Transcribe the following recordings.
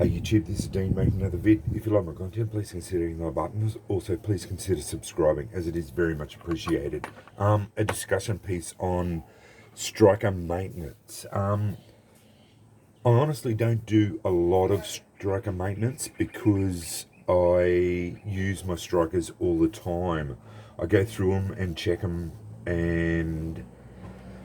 Hey YouTube, this is Dean making another vid. If you like my content, please consider hitting the buttons. Also, please consider subscribing, as it is very much appreciated. A discussion piece on striker maintenance. I honestly don't do a lot of striker maintenance because I use my strikers all the time. I go through them and check them, and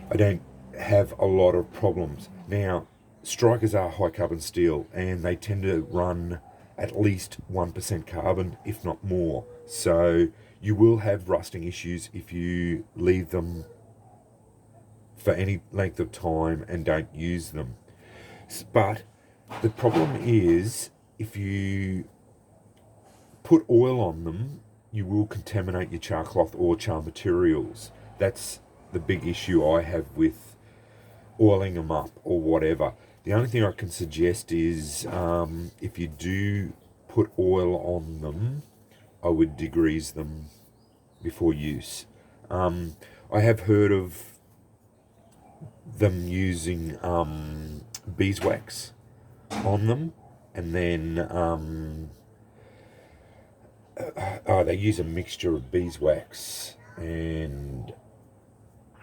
I don't have a lot of problems. Now, strikers are high carbon steel and they tend to run at least 1% carbon, if not more. So you will have rusting issues if you leave them for any length of time and don't use them. But the problem is, if you put oil on them, you will contaminate your char cloth or char materials. That's the big issue I have with oiling them up or whatever. The only thing I can suggest is if you do put oil on them, I would degrease them before use. I have heard of them using beeswax on them, and then they use a mixture of beeswax and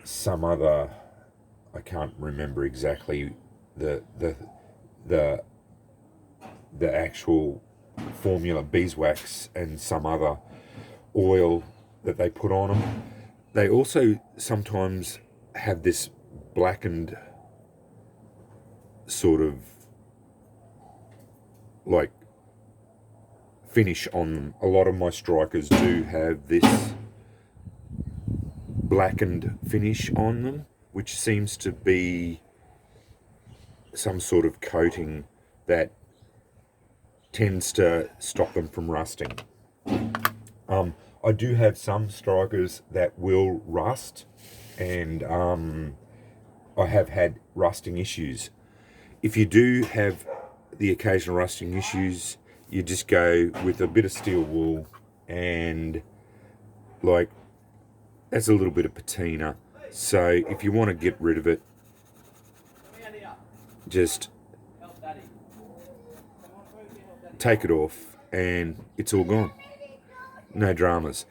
some other, I can't remember exactly the actual formula, beeswax and some other oil that they put on them. They also sometimes have this blackened sort of like finish on them. A lot of my strikers do have this blackened finish on them, which seems to be some sort of coating that tends to stop them from rusting. I do have some strikers that will rust, and I have had rusting issues. If you do have the occasional rusting issues, you just go with a bit of steel wool, and like, that's a little bit of patina. So if you want to get rid of it, just take it off and it's all gone. No dramas.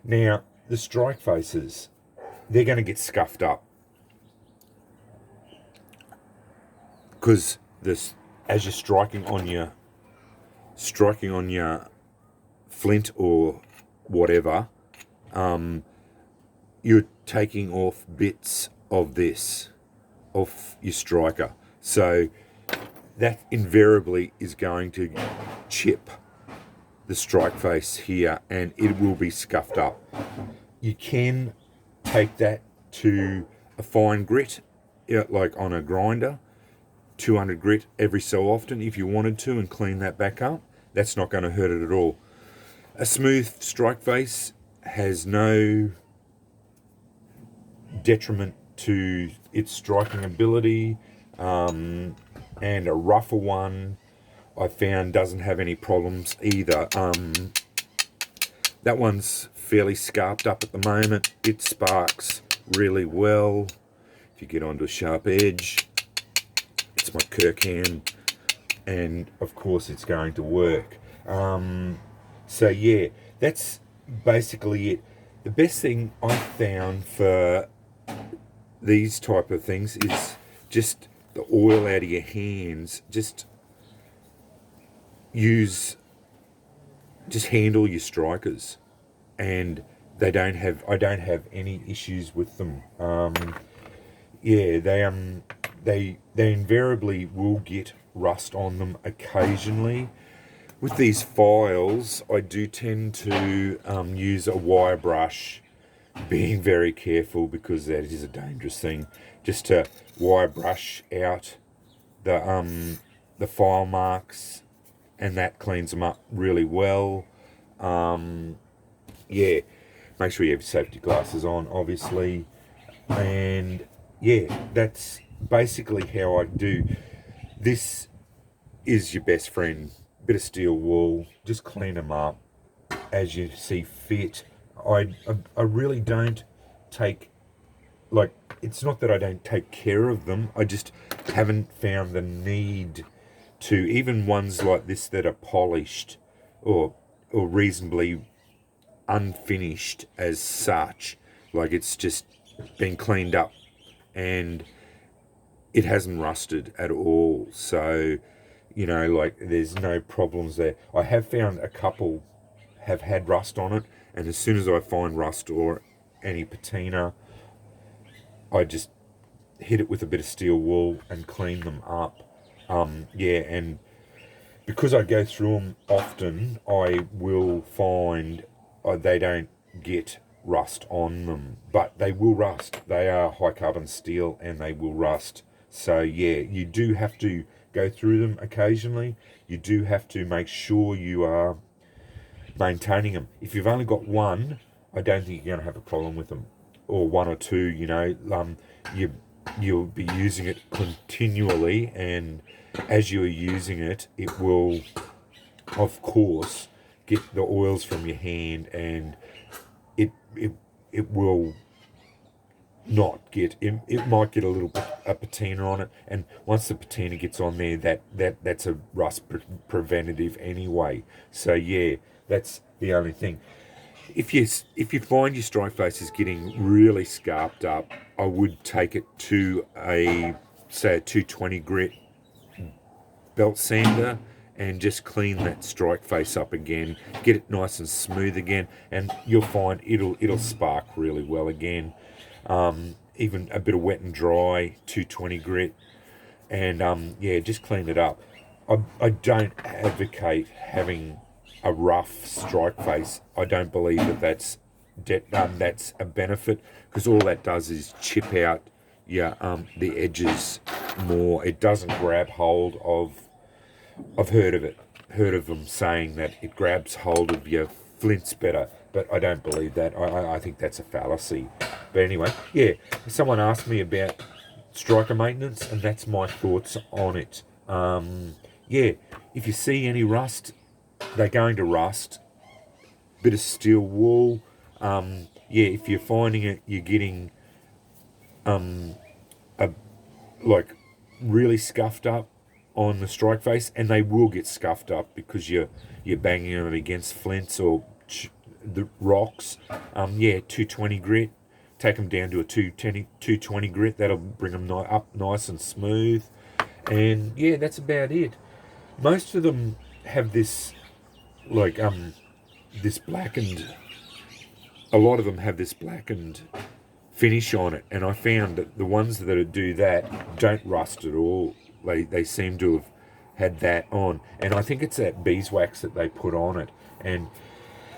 Now, the strike faces, they're going to get scuffed up because this, as you're striking on your flint or whatever, you're taking off bits of this off your striker. So that invariably is going to chip the strike face here, and it will be scuffed up. You can take that to a fine grit, like on a grinder, 200 grit every so often if you wanted to, and clean that back up. That's not going to hurt it at all. A smooth strike face has no detriment to its striking ability, and a rougher one I found doesn't have any problems either. That one's fairly scarped up at the moment. It sparks really well. If you get onto a sharp edge, it's my Kirk hand, and of course it's going to work. So yeah, that's basically it. The best thing I found for these type of things is just the oil out of your hands. Just handle your strikers, and I don't have any issues with them. They invariably will get rust on them occasionally. With these files, I do tend to use a wire brush, being very careful because that is a dangerous thing, just to wire brush out the file marks, and that cleans them up really well. Yeah, make sure you have your safety glasses on, obviously, and yeah, that's basically how I do. This is your best friend. Bit of steel wool, just clean them up as you see fit. I really don't take, like, it's not that I don't take care of them, I just haven't found the need to even ones like this that are polished or reasonably unfinished as such, like it's just been cleaned up and it hasn't rusted at all. So, like there's no problems there. I have found a couple have had rust on it, and as soon as I find rust or any patina, I just hit it with a bit of steel wool and clean them up. And because I go through them often, I will find they don't get rust on them, but they will rust. They are high carbon steel and they will rust. So yeah, you do have to go through them occasionally. You do have to make sure you are maintaining them. If you've only got one, I don't think you're going to have a problem with them, or one or two. You'll be using it continually, and as you're using it, it will, of course, get the oils from your hand, and it will not get it might get a little bit a patina on it, and once the patina gets on there, that's a rust preventative anyway. So yeah, that's the only thing. If you find your strike face is getting really scarped up, I would take it to a 220 grit belt sander and just clean that strike face up again, get it nice and smooth again, and you'll find it'll spark really well again. Even a bit of wet and dry 220 grit, and just clean it up. I don't advocate having a rough strike face. I don't believe that's a benefit, because all that does is chip out the edges more. It doesn't grab hold of. I've heard of them saying that it grabs hold of your flints better, but I don't believe that. I think that's a fallacy. But anyway, yeah, someone asked me about striker maintenance, and that's my thoughts on it. If you see any rust, they're going to rust. Bit of steel wool. If you're finding it, you're getting really scuffed up on the strike face, and they will get scuffed up because you're banging them against flints or the rocks. 220 grit. Take them down to a 220 grit. That'll bring them up nice and smooth. And yeah, that's about it. Most of them have this this blackened. A lot of them have this blackened finish on it, and I found that the ones that do that don't rust at all. They seem to have had that on, and I think it's that beeswax that they put on it, and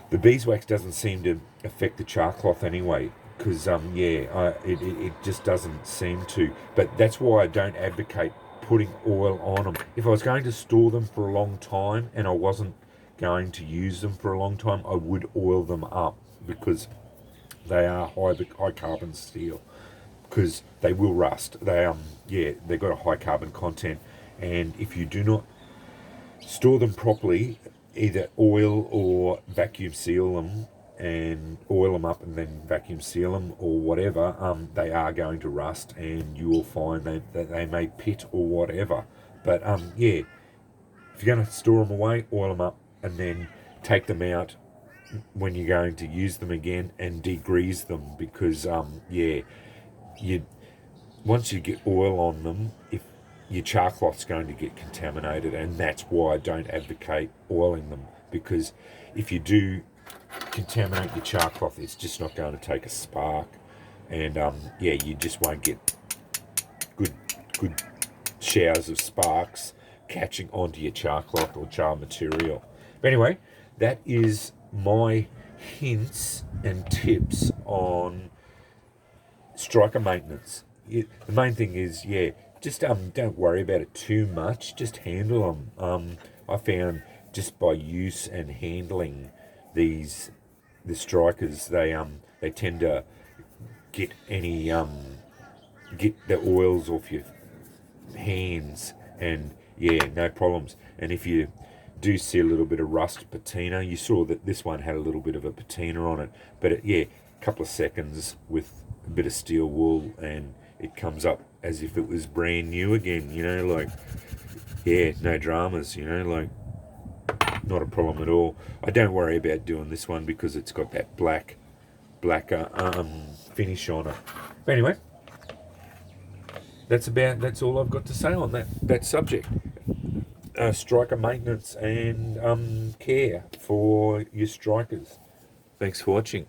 the beeswax doesn't seem to affect the char cloth anyway, because it just doesn't seem to. But that's why I don't advocate putting oil on them. If I was going to store them for a long time and I wasn't going to use them for a long time, I would oil them up, because they are high carbon steel, because they will rust. They've got a high carbon content, and if you do not store them properly, either oil or vacuum seal them, and oil them up and then vacuum seal them or whatever, they are going to rust, and you will find that they may pit or whatever. But if you're going to store them away, oil them up and then take them out when you're going to use them again and degrease them, because once you get oil on them, if your char cloth's going to get contaminated, and that's why I don't advocate oiling them, because if you do contaminate your char cloth, it's just not going to take a spark, and you just won't get good showers of sparks catching onto your char cloth or char material. But anyway, that is my hints and tips on striker maintenance. The main thing is, just don't worry about it too much. Just handle them. I found just by use and handling the strikers, they tend to get the oils off your hands, and no problems. And if you do see a little bit of rust patina, you saw that this one had a little bit of a patina on it, but a couple of seconds with a bit of steel wool and it comes up as if it was brand new again. yeah, no dramas, you know, like not a problem at all. I don't worry about doing this one because it's got that black finish on it. But anyway, that's all I've got to say on that subject. Striker maintenance and care for your strikers. Thanks for watching.